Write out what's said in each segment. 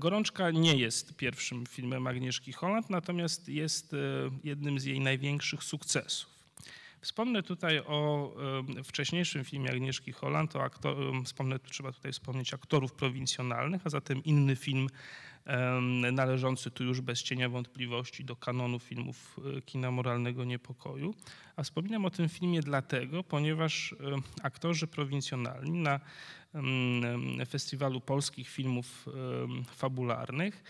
Gorączka nie jest pierwszym filmem Agnieszki Holland, natomiast jest jednym z jej największych sukcesów. Wspomnę tutaj o wcześniejszym filmie Agnieszki Holland, trzeba tutaj wspomnieć Aktorów prowincjonalnych, a zatem inny film należący tu już bez cienia wątpliwości do kanonu filmów kina moralnego niepokoju. A wspominam o tym filmie dlatego, ponieważ Aktorzy prowincjonalni na Festiwalu Polskich Filmów Fabularnych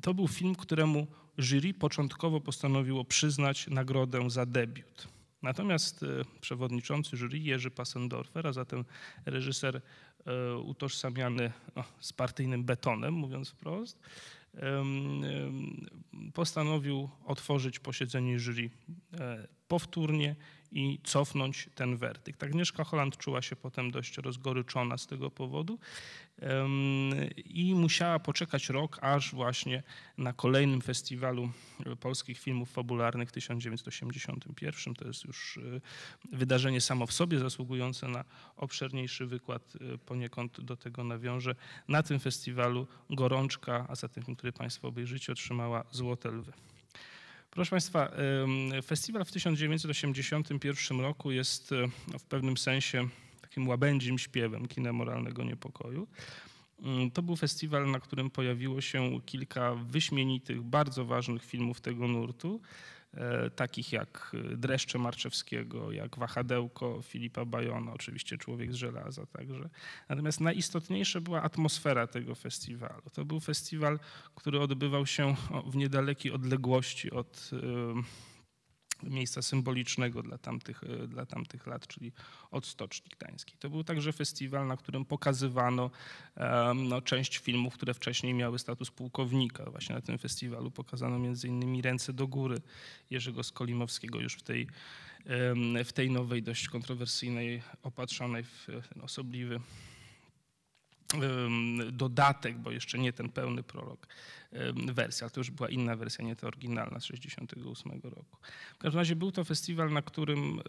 to był film, któremu jury początkowo postanowiło przyznać nagrodę za debiut. Natomiast przewodniczący jury Jerzy Passendorfer, a zatem reżyser utożsamiany z partyjnym betonem, mówiąc wprost, postanowił otworzyć posiedzenie jury powtórnie i cofnąć ten werdykt. Agnieszka Holland czuła się potem dość rozgoryczona z tego powodu i musiała poczekać rok, aż właśnie na kolejnym Festiwalu Polskich Filmów Fabularnych w 1981, to jest już wydarzenie samo w sobie zasługujące na obszerniejszy wykład, poniekąd do tego nawiążę. Na tym festiwalu Gorączka, a zatem film, który Państwo obejrzycie, otrzymała Złote Lwy. Proszę Państwa, festiwal w 1981 roku jest w pewnym sensie takim łabędzim śpiewem kina moralnego niepokoju. To był festiwal, na którym pojawiło się kilka wyśmienitych, bardzo ważnych filmów tego nurtu, takich jak Dreszcze Marczewskiego, jak Wahadełko Filipa Bajona, oczywiście Człowiek z żelaza także. Natomiast najistotniejsza była atmosfera tego festiwalu. To był festiwal, który odbywał się w niedalekiej odległości od miejsca symbolicznego dla tamtych lat, czyli od Stoczni Gdańskiej. To był także festiwal, na którym pokazywano część filmów, które wcześniej miały status pułkownika. Właśnie na tym festiwalu pokazano m.in. Ręce do góry Jerzego Skolimowskiego już w tej nowej, dość kontrowersyjnej, opatrzonej w ten osobliwy dodatek, bo jeszcze nie ten pełny prolog wersja, ale to już była inna wersja, nie ta oryginalna z 1968 roku. W każdym razie był to festiwal, na którym,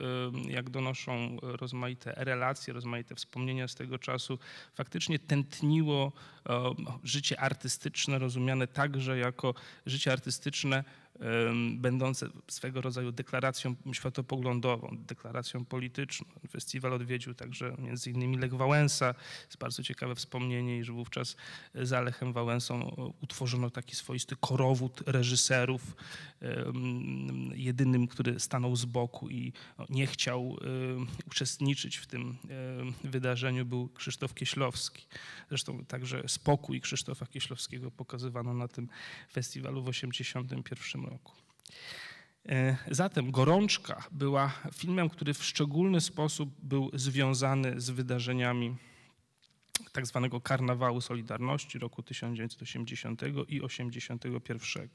jak donoszą rozmaite relacje, rozmaite wspomnienia z tego czasu, faktycznie tętniło życie artystyczne, rozumiane także jako życie artystyczne będące swego rodzaju deklaracją światopoglądową, deklaracją polityczną. Festiwal odwiedził także między innymi Lech Wałęsa. Jest bardzo ciekawe wspomnienie, że wówczas za Lechem Wałęsą utworzono taki swoisty korowód reżyserów. Jedynym, który stanął z boku i nie chciał uczestniczyć w tym wydarzeniu, był Krzysztof Kieślowski. Zresztą także spokój Krzysztofa Kieślowskiego pokazywano na tym festiwalu w 1981 roku. Zatem Gorączka była filmem, który w szczególny sposób był związany z wydarzeniami tak zwanego Karnawału Solidarności roku 1980 i 1981.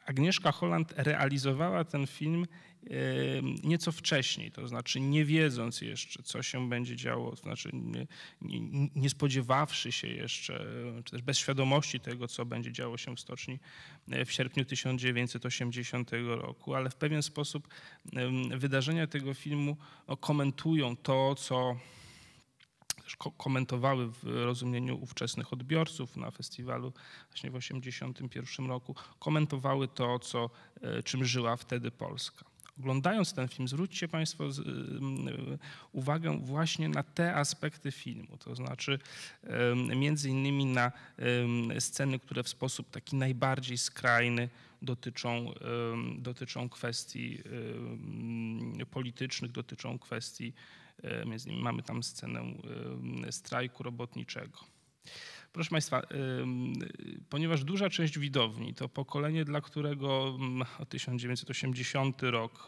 Agnieszka Holland realizowała ten film nieco wcześniej, to znaczy nie wiedząc jeszcze, co się będzie działo, to znaczy nie spodziewawszy się jeszcze, czy też bez świadomości tego, co będzie działo się w Stoczni w sierpniu 1980 roku, ale w pewien sposób wydarzenia tego filmu komentują to, co komentowały w rozumieniu ówczesnych odbiorców na festiwalu właśnie w 1981 roku, komentowały to, czym żyła wtedy Polska. Oglądając ten film, zwróćcie Państwo uwagę właśnie na te aspekty filmu, to znaczy między innymi na sceny, które w sposób taki najbardziej skrajny dotyczą kwestii politycznych, dotyczą kwestii, między innymi mamy tam scenę strajku robotniczego. Proszę Państwa, ponieważ duża część widowni to pokolenie, dla którego 1980 rok,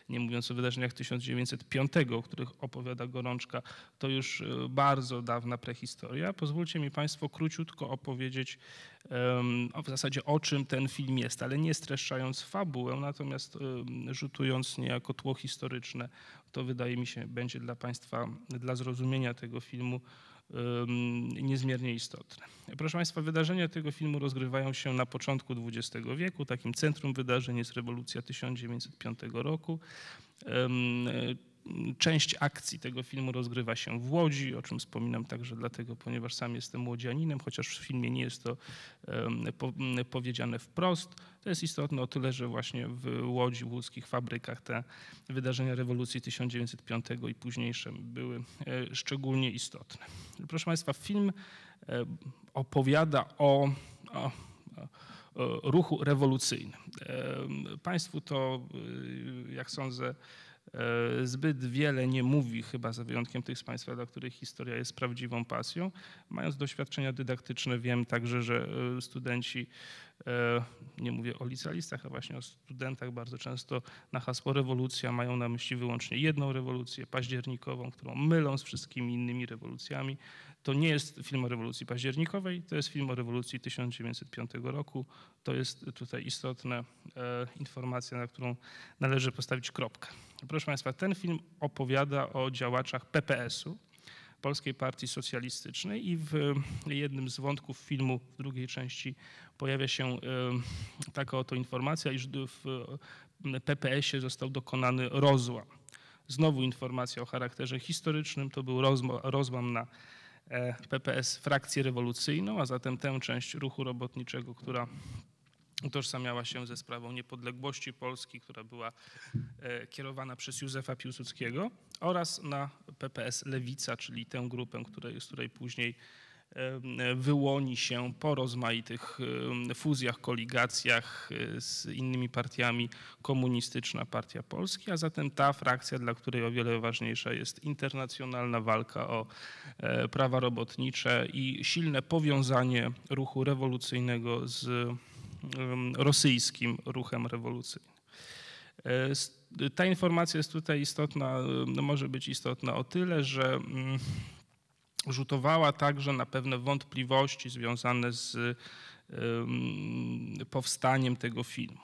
nie mówiąc o wydarzeniach 1905, o których opowiada Gorączka, to już bardzo dawna prehistoria. Pozwólcie mi Państwo króciutko opowiedzieć w zasadzie o czym ten film jest, ale nie streszczając fabułę, natomiast rzutując niejako tło historyczne. To wydaje mi się będzie dla Państwa, dla zrozumienia tego filmu niezmiernie istotne. Proszę Państwa, wydarzenia tego filmu rozgrywają się na początku XX wieku. Takim centrum wydarzeń jest rewolucja 1905 roku. Część akcji tego filmu rozgrywa się w Łodzi, o czym wspominam także dlatego, ponieważ sam jestem łodzianinem, chociaż w filmie nie jest to powiedziane wprost. To jest istotne o tyle, że właśnie w Łodzi, w łódzkich fabrykach te wydarzenia rewolucji 1905 i późniejsze były szczególnie istotne. Proszę Państwa, film opowiada o ruchu rewolucyjnym. Państwu to, jak sądzę, zbyt wiele nie mówi, chyba za wyjątkiem tych z Państwa, dla których historia jest prawdziwą pasją. Mając doświadczenia dydaktyczne, wiem także, że studenci, nie mówię o licealistach, a właśnie o studentach, bardzo często na hasło rewolucja mają na myśli wyłącznie jedną rewolucję październikową, którą mylą z wszystkimi innymi rewolucjami. To nie jest film o rewolucji październikowej, to jest film o rewolucji 1905 roku. To jest tutaj istotna informacja, na którą należy postawić kropkę. Proszę Państwa, ten film opowiada o działaczach PPS-u, Polskiej Partii Socjalistycznej, i w jednym z wątków filmu, w drugiej części, pojawia się taka oto informacja, iż w PPS-ie został dokonany rozłam. Znowu informacja o charakterze historycznym, to był rozłam na PPS frakcję rewolucyjną, a zatem tę część ruchu robotniczego, która utożsamiała się ze sprawą niepodległości Polski, która była kierowana przez Józefa Piłsudskiego, oraz na PPS Lewica, czyli tę grupę, z której później wyłoni się po rozmaitych fuzjach, koligacjach z innymi partiami komunistyczna Partia Polski, a zatem ta frakcja, dla której o wiele ważniejsza jest internacjonalna walka o prawa robotnicze i silne powiązanie ruchu rewolucyjnego z rosyjskim ruchem rewolucyjnym. Ta informacja jest tutaj istotna, może być istotna o tyle, że rzutowała także na pewne wątpliwości związane z powstaniem tego filmu.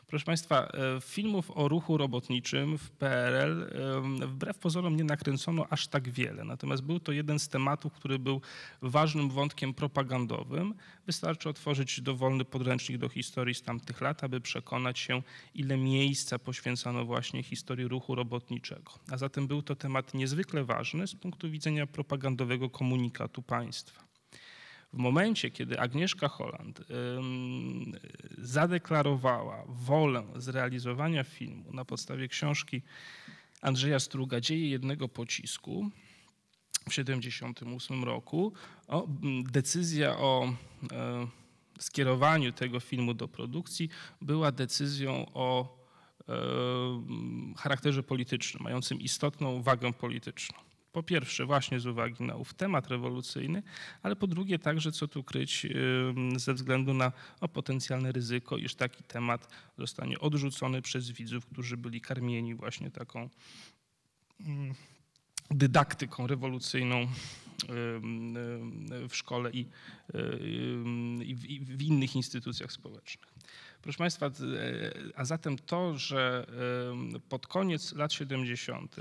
Proszę Państwa, filmów o ruchu robotniczym w PRL wbrew pozorom nie nakręcono aż tak wiele. Natomiast był to jeden z tematów, który był ważnym wątkiem propagandowym. Wystarczy otworzyć dowolny podręcznik do historii z tamtych lat, aby przekonać się, ile miejsca poświęcano właśnie historii ruchu robotniczego. A zatem był to temat niezwykle ważny z punktu widzenia propagandowego komunikatu państwa. W momencie, kiedy Agnieszka Holland zadeklarowała wolę zrealizowania filmu na podstawie książki Andrzeja Struga „Dzieje jednego pocisku” w 1978 roku, decyzja o skierowaniu tego filmu do produkcji była decyzją o charakterze politycznym, mającym istotną wagę polityczną. Po pierwsze właśnie z uwagi na ów temat rewolucyjny, ale po drugie także, co tu kryć, ze względu na potencjalne ryzyko, iż taki temat zostanie odrzucony przez widzów, którzy byli karmieni właśnie taką dydaktyką rewolucyjną w szkole i w innych instytucjach społecznych. Proszę Państwa, a zatem to, że pod koniec lat 70.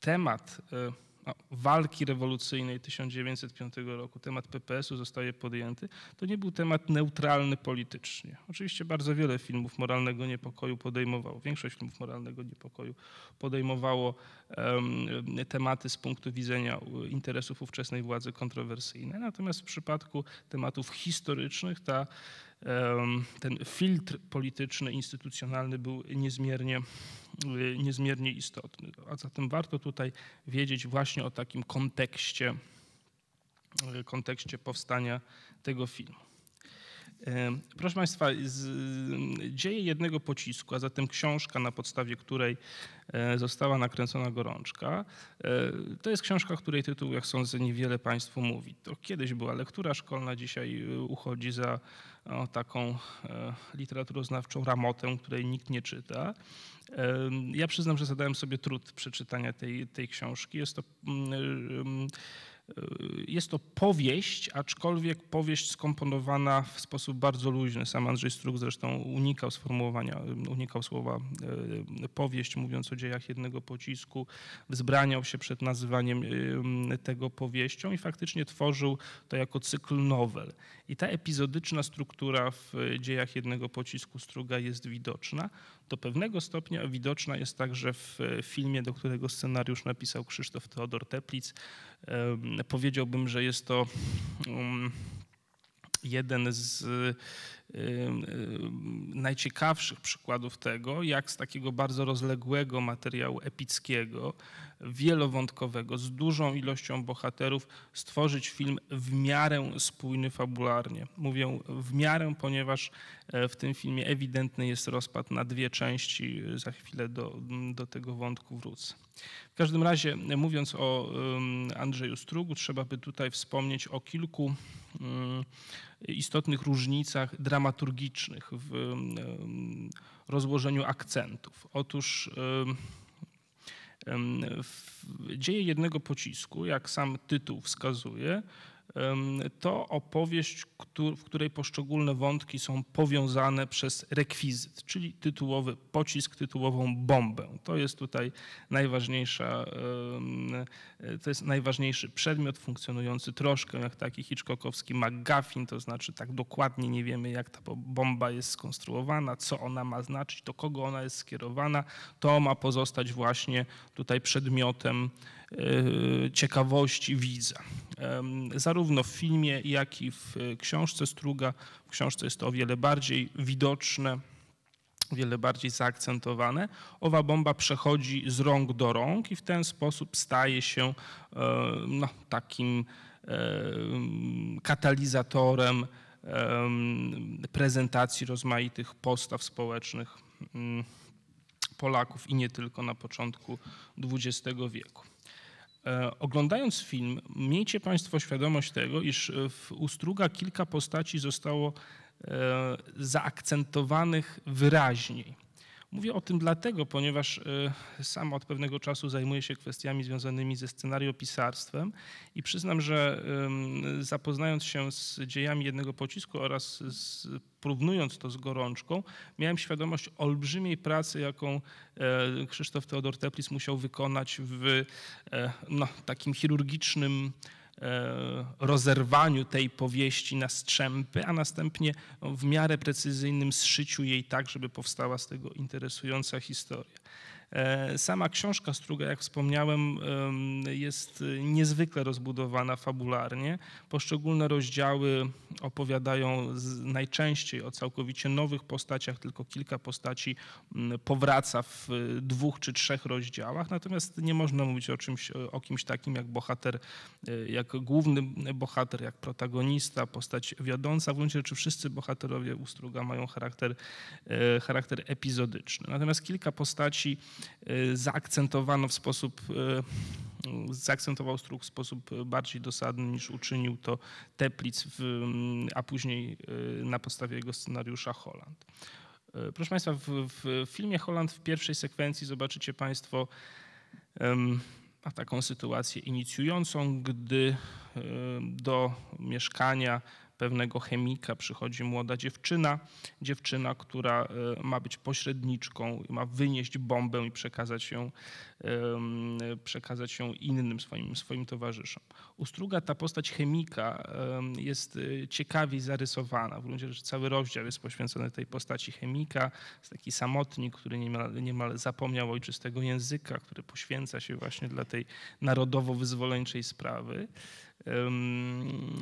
temat walki rewolucyjnej 1905 roku, temat PPS-u zostaje podjęty, to nie był temat neutralny politycznie. Oczywiście bardzo wiele filmów moralnego niepokoju podejmowało, większość filmów moralnego niepokoju podejmowało tematy z punktu widzenia interesów ówczesnej władzy kontrowersyjne. Natomiast w przypadku tematów historycznych ten filtr polityczny, instytucjonalny był niezmiernie istotny. A zatem warto tutaj wiedzieć właśnie o takim kontekście powstania tego filmu. Proszę Państwa, Dzieje jednego pocisku, a zatem książka, na podstawie której została nakręcona Gorączka, to jest książka, której tytuł, jak sądzę, niewiele Państwu mówi. To kiedyś była lektura szkolna, dzisiaj uchodzi za taką literaturoznawczą ramotę, której nikt nie czyta. Ja przyznam, że zadałem sobie trud przeczytania tej książki. Jest to powieść, aczkolwiek powieść skomponowana w sposób bardzo luźny. Sam Andrzej Strug zresztą unikał słowa powieść, mówiąc o dziejach jednego pocisku, wzbraniał się przed nazywaniem tego powieścią i faktycznie tworzył to jako cykl nowel. I ta epizodyczna struktura w dziejach jednego pocisku Struga jest widoczna. Do pewnego stopnia widoczna jest także w filmie, do którego scenariusz napisał Krzysztof Teodor Teplitz. Powiedziałbym, że jest to jeden z najciekawszych przykładów tego, jak z takiego bardzo rozległego materiału epickiego, wielowątkowego, z dużą ilością bohaterów, stworzyć film w miarę spójny fabularnie. Mówię w miarę, ponieważ w tym filmie ewidentny jest rozpad na dwie części. Za chwilę do tego wątku wrócę. W każdym razie, mówiąc o Andrzeju Strugu, trzeba by tutaj wspomnieć o kilku istotnych różnicach dramaturgicznych w rozłożeniu akcentów. Otóż Dzieje jednego pocisku, jak sam tytuł wskazuje, to opowieść, w której poszczególne wątki są powiązane przez rekwizyt, czyli tytułowy pocisk, tytułową bombę. To jest tutaj najważniejszy przedmiot funkcjonujący troszkę jak taki hitchcockowski MacGuffin, to znaczy tak dokładnie nie wiemy, jak ta bomba jest skonstruowana, co ona ma znaczyć, do kogo ona jest skierowana. To ma pozostać właśnie tutaj przedmiotem ciekawości widza. Zarówno w filmie, jak i w książce Struga. W książce jest to o wiele bardziej widoczne, o wiele bardziej zaakcentowane. Owa bomba przechodzi z rąk do rąk i w ten sposób staje się takim katalizatorem prezentacji rozmaitych postaw społecznych Polaków i nie tylko na początku XX wieku. Oglądając film, miejcie Państwo świadomość tego, iż u Struga kilka postaci zostało zaakcentowanych wyraźniej. Mówię o tym dlatego, ponieważ sam od pewnego czasu zajmuję się kwestiami związanymi ze scenariopisarstwem i przyznam, że zapoznając się z dziejami jednego pocisku oraz porównując to z Gorączką, miałem świadomość olbrzymiej pracy, jaką Krzysztof Teodor Teplitz musiał wykonać w takim chirurgicznym rozerwaniu tej powieści na strzępy, a następnie w miarę precyzyjnym zszyciu jej tak, żeby powstała z tego interesująca historia. Sama książka Struga, jak wspomniałem, jest niezwykle rozbudowana fabularnie. Poszczególne rozdziały opowiadają najczęściej o całkowicie nowych postaciach, tylko kilka postaci powraca w 2 czy 3 rozdziałach, natomiast nie można mówić o kimś takim jak bohater, jak główny bohater, jak protagonista, postać wiodąca. W gruncie rzeczy wszyscy bohaterowie u Struga mają charakter epizodyczny. Natomiast kilka postaci zaakcentował Strug w sposób bardziej dosadny niż uczynił to Teplitz, a później na podstawie jego scenariusza Holland. Proszę Państwa, w filmie Holland w pierwszej sekwencji zobaczycie Państwo taką sytuację inicjującą, gdy do mieszkania pewnego chemika przychodzi młoda dziewczyna, która ma być pośredniczką, ma wynieść bombę i przekazać ją innym swoim towarzyszom. U Struga ta postać chemika jest ciekawiej zarysowana. W gruncie rzeczy cały rozdział jest poświęcony tej postaci chemika. Jest taki samotnik, który niemal zapomniał ojczystego języka, który poświęca się właśnie dla tej narodowo-wyzwoleńczej sprawy.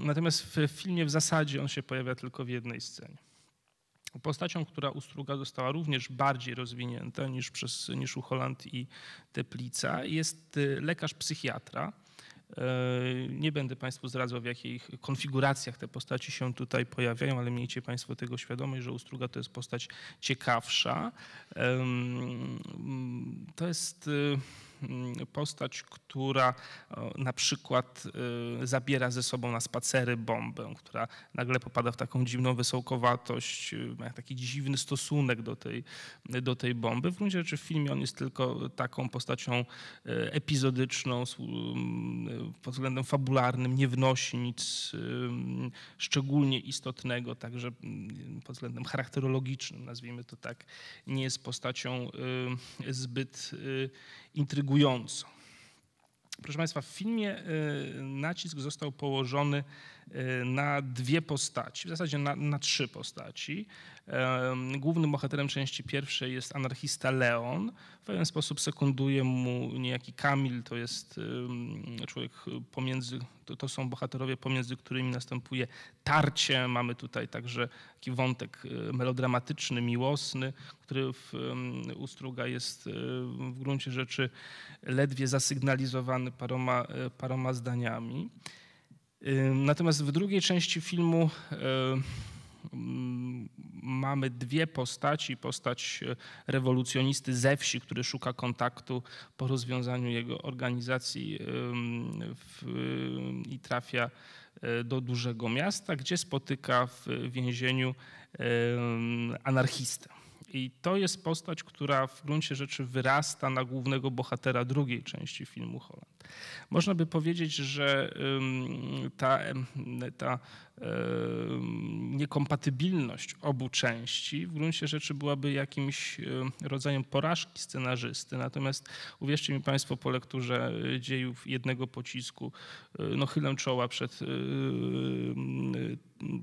Natomiast w filmie w zasadzie on się pojawia tylko w jednej scenie. Postacią, która u Struga została również bardziej rozwinięta niż u Holland i Teplitza, jest lekarz psychiatra. Nie będę Państwu zdradzał, w jakich konfiguracjach te postaci się tutaj pojawiają, ale miejcie Państwo tego świadomość, że u Struga to jest postać ciekawsza. To jest postać, która na przykład zabiera ze sobą na spacery bombę, która nagle popada w taką dziwną wysołkowatość, ma taki dziwny stosunek do tej bomby. W gruncie rzeczy w filmie on jest tylko taką postacią epizodyczną, pod względem fabularnym nie wnosi nic szczególnie istotnego, także pod względem charakterologicznym, nazwijmy to tak, nie jest postacią zbyt intrygującą. Proszę Państwa, w filmie nacisk został położony na dwie postaci, w zasadzie na trzy postaci. Głównym bohaterem części pierwszej jest anarchista Leon. W pewien sposób sekunduje mu niejaki Kamil, to jest człowiek pomiędzy, to są bohaterowie, pomiędzy którymi następuje tarcie. Mamy tutaj także taki wątek melodramatyczny, miłosny, który u Struga jest w gruncie rzeczy ledwie zasygnalizowany paroma zdaniami. Natomiast w drugiej części filmu mamy dwie postaci. Postać rewolucjonisty ze wsi, który szuka kontaktu po rozwiązaniu jego organizacji i trafia do dużego miasta, gdzie spotyka w więzieniu anarchistę. I to jest postać, która w gruncie rzeczy wyrasta na głównego bohatera drugiej części filmu Holland. Można by powiedzieć, że ta niekompatybilność obu części w gruncie rzeczy byłaby jakimś rodzajem porażki scenarzysty. Natomiast uwierzcie mi Państwo, po lekturze Dziejów jednego pocisku, no chylę czoła przed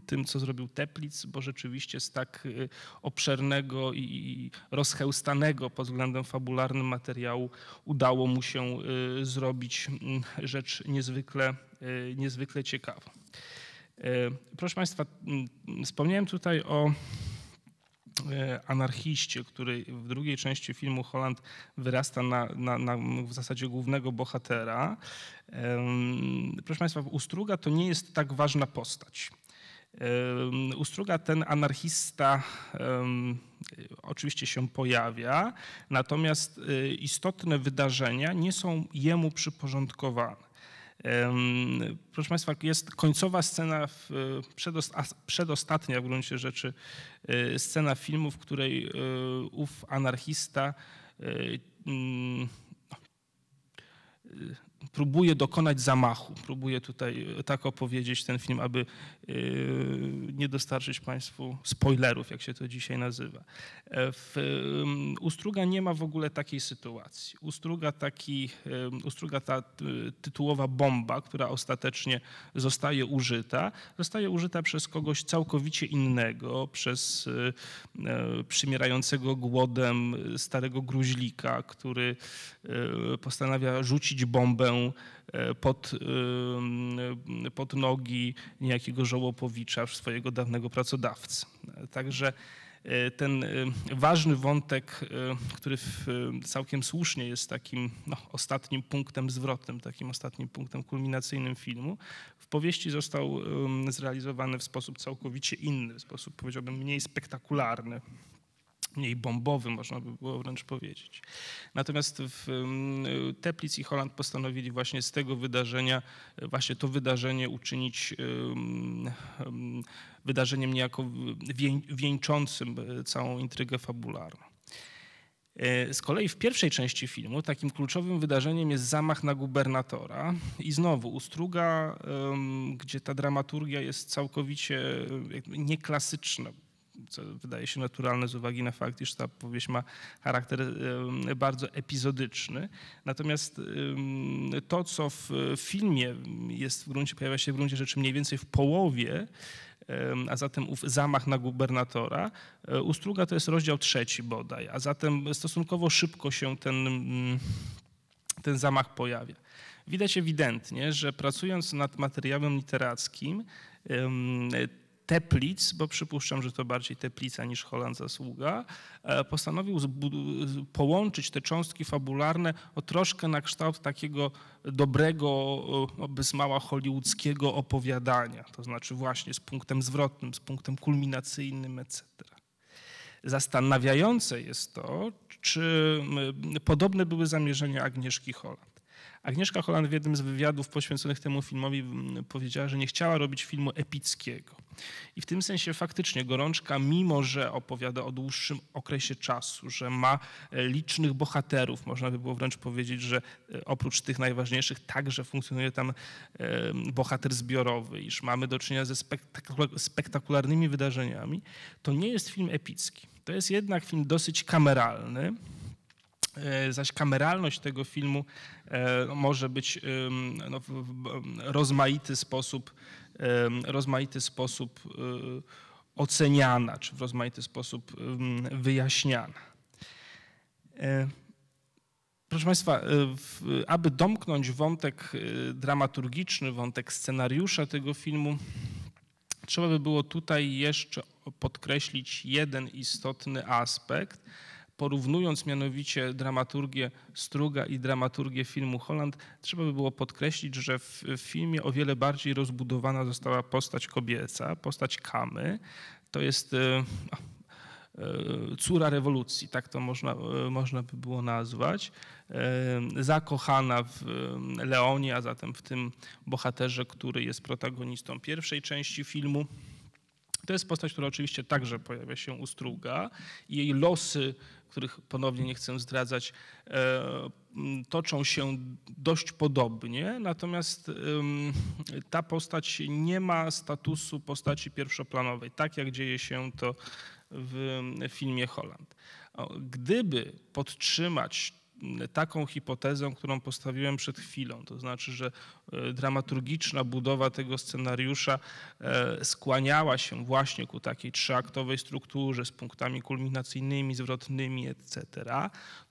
tym, co zrobił Teplitz, bo rzeczywiście z tak obszernego i rozchełstanego pod względem fabularnym materiału udało mu się zrobić rzecz niezwykle ciekawą. Proszę Państwa, wspomniałem tutaj o anarchiście, który w drugiej części filmu Holland wyrasta w zasadzie głównego bohatera. Proszę Państwa, u Struga to nie jest tak ważna postać. U Struga ten anarchista oczywiście się pojawia, natomiast istotne wydarzenia nie są jemu przyporządkowane. Proszę Państwa, jest końcowa scena, przedostatnia w gruncie rzeczy scena filmu, w której ów anarchista próbuje dokonać zamachu. Próbuję tutaj tak opowiedzieć ten film, aby nie dostarczyć Państwu spoilerów, jak się to dzisiaj nazywa. U Struga nie ma w ogóle takiej sytuacji. U Struga ta tytułowa bomba, która ostatecznie zostaje użyta przez kogoś całkowicie innego, przez przymierającego głodem starego gruźlika, który postanawia rzucić bombę pod nogi niejakiego Żołopowicza, swojego dawnego pracodawcy. Także ten ważny wątek, który całkiem słusznie jest takim ostatnim punktem zwrotnym, takim ostatnim punktem kulminacyjnym filmu, w powieści został zrealizowany w sposób całkowicie inny, w sposób, powiedziałbym, mniej spektakularny, mniej bombowy, można by było wręcz powiedzieć. Natomiast Teplitz i Holland postanowili właśnie z tego wydarzenia, właśnie to wydarzenie uczynić wydarzeniem niejako wieńczącym całą intrygę fabularną. Z kolei w pierwszej części filmu takim kluczowym wydarzeniem jest zamach na gubernatora i znowu u Struga, gdzie ta dramaturgia jest całkowicie nieklasyczna, co wydaje się naturalne z uwagi na fakt, iż ta powieść ma charakter bardzo epizodyczny. Natomiast to, co w filmie pojawia się w gruncie rzeczy mniej więcej w połowie, a zatem ów zamach na gubernatora, u Struga to jest rozdział 3 bodaj, a zatem stosunkowo szybko się ten zamach pojawia. Widać ewidentnie, że pracując nad materiałem literackim, Teplitz, bo przypuszczam, że to bardziej Teplitza niż Holland zasługa, postanowił połączyć te cząstki fabularne o troszkę na kształt takiego dobrego, bez mała hollywoodzkiego opowiadania, to znaczy właśnie z punktem zwrotnym, z punktem kulminacyjnym, etc. Zastanawiające jest to, czy podobne były zamierzenia Agnieszki Holland. Agnieszka Holland w jednym z wywiadów poświęconych temu filmowi powiedziała, że nie chciała robić filmu epickiego. I w tym sensie faktycznie Gorączka, mimo że opowiada o dłuższym okresie czasu, że ma licznych bohaterów, można by było wręcz powiedzieć, że oprócz tych najważniejszych także funkcjonuje tam bohater zbiorowy, iż mamy do czynienia ze spektakularnymi wydarzeniami, to nie jest film epicki. To jest jednak film dosyć kameralny. Zaś kameralność tego filmu może być no, w rozmaity sposób oceniana, czy w rozmaity sposób wyjaśniana. Proszę Państwa, aby domknąć wątek dramaturgiczny, wątek scenariusza tego filmu, trzeba by było tutaj jeszcze podkreślić jeden istotny aspekt, porównując mianowicie dramaturgię Struga i dramaturgię filmu Holland, trzeba by było podkreślić, że w filmie o wiele bardziej rozbudowana została postać kobieca, postać Kamy. To jest córa rewolucji, tak to można by było nazwać, zakochana w Leonie, a zatem w tym bohaterze, który jest protagonistą pierwszej części filmu. To jest postać, która oczywiście także pojawia się u Struga i jej losy, których ponownie nie chcę zdradzać, toczą się dość podobnie, natomiast ta postać nie ma statusu postaci pierwszoplanowej, tak jak dzieje się to w filmie Holland. Gdyby podtrzymać taką hipotezę, którą postawiłem przed chwilą, to znaczy, że dramaturgiczna budowa tego scenariusza skłaniała się właśnie ku takiej trzyaktowej strukturze z punktami kulminacyjnymi, zwrotnymi, etc.,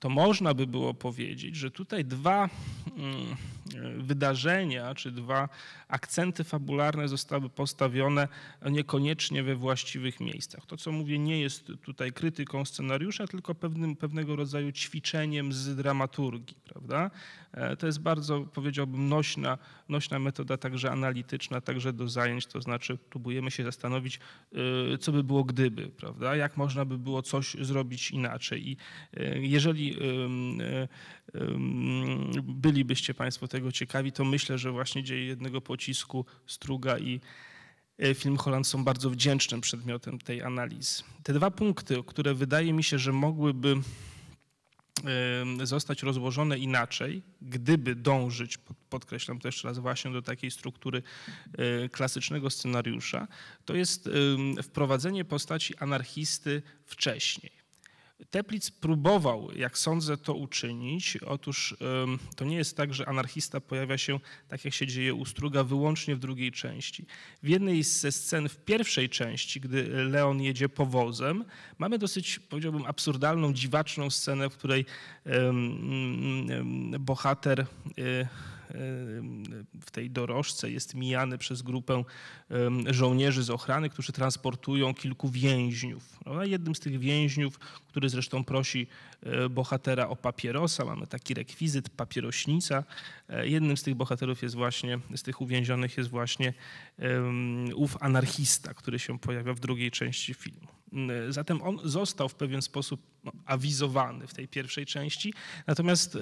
to można by było powiedzieć, że tutaj dwa wydarzenia, czy dwa akcenty fabularne zostały postawione niekoniecznie we właściwych miejscach. To, co mówię, nie jest tutaj krytyką scenariusza, tylko pewnego rodzaju ćwiczeniem z dramaturgii, prawda? To jest bardzo, powiedziałbym, nośna metoda, także analityczna, także do zajęć, to znaczy próbujemy się zastanowić, co by było gdyby, prawda? Jak można by było coś zrobić inaczej. I jeżeli bylibyście Państwo tego ciekawi, to myślę, że właśnie Dzieje jednego pocisku, Struga i film Holland są bardzo wdzięcznym przedmiotem tej analizy. Te dwa punkty, które wydaje mi się, że mogłyby zostać rozłożone inaczej, gdyby dążyć, podkreślam to jeszcze raz, właśnie do takiej struktury klasycznego scenariusza, to jest wprowadzenie postaci anarchisty wcześniej. Teplitz próbował, jak sądzę, to uczynić. Otóż to nie jest tak, że anarchista pojawia się, tak jak się dzieje u Struga, wyłącznie w drugiej części. W jednej ze scen w pierwszej części, gdy Leon jedzie powozem, mamy dosyć, powiedziałbym, absurdalną, dziwaczną scenę, w której bohater w tej dorożce jest mijany przez grupę żołnierzy z ochrany, którzy transportują kilku więźniów. Jednym z tych więźniów, który zresztą prosi bohatera o papierosa, mamy taki rekwizyt, papierośnica. Jednym z tych bohaterów jest właśnie, z tych uwięzionych jest właśnie ów anarchista, który się pojawia w drugiej części filmu. Zatem on został w pewien sposób awizowany w tej pierwszej części, natomiast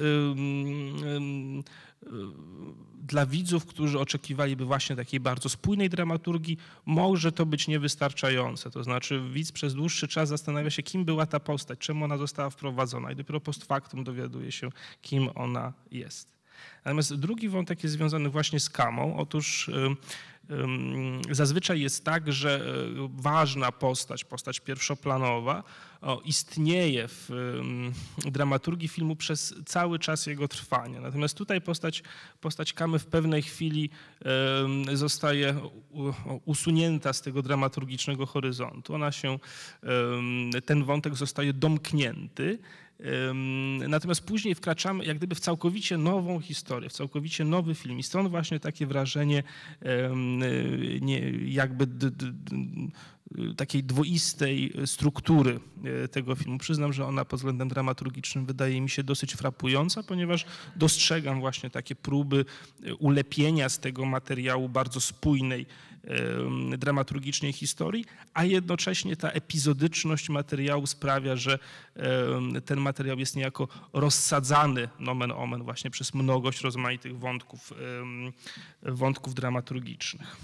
dla widzów, którzy oczekiwaliby właśnie takiej bardzo spójnej dramaturgii, może to być niewystarczające. To znaczy widz przez dłuższy czas zastanawia się, kim była ta postać, czemu ona została wprowadzona i dopiero post factum dowiaduje się, kim ona jest. Natomiast drugi wątek jest związany właśnie z Kamą. Otóż zazwyczaj jest tak, że ważna postać pierwszoplanowa istnieje w dramaturgii filmu przez cały czas jego trwania. Natomiast tutaj postać Kamy w pewnej chwili zostaje usunięta z tego dramaturgicznego horyzontu. Ten wątek zostaje domknięty. Natomiast później wkraczamy jak gdyby w całkowicie nową historię, w całkowicie nowy film i stąd właśnie takie wrażenie jakby takiej dwoistej struktury tego filmu. Przyznam, że ona pod względem dramaturgicznym wydaje mi się dosyć frapująca, ponieważ dostrzegam właśnie takie próby ulepienia z tego materiału bardzo spójnej dramaturgicznej historii, a jednocześnie ta epizodyczność materiału sprawia, że ten materiał jest niejako rozsadzany nomen omen właśnie przez mnogość rozmaitych wątków dramaturgicznych.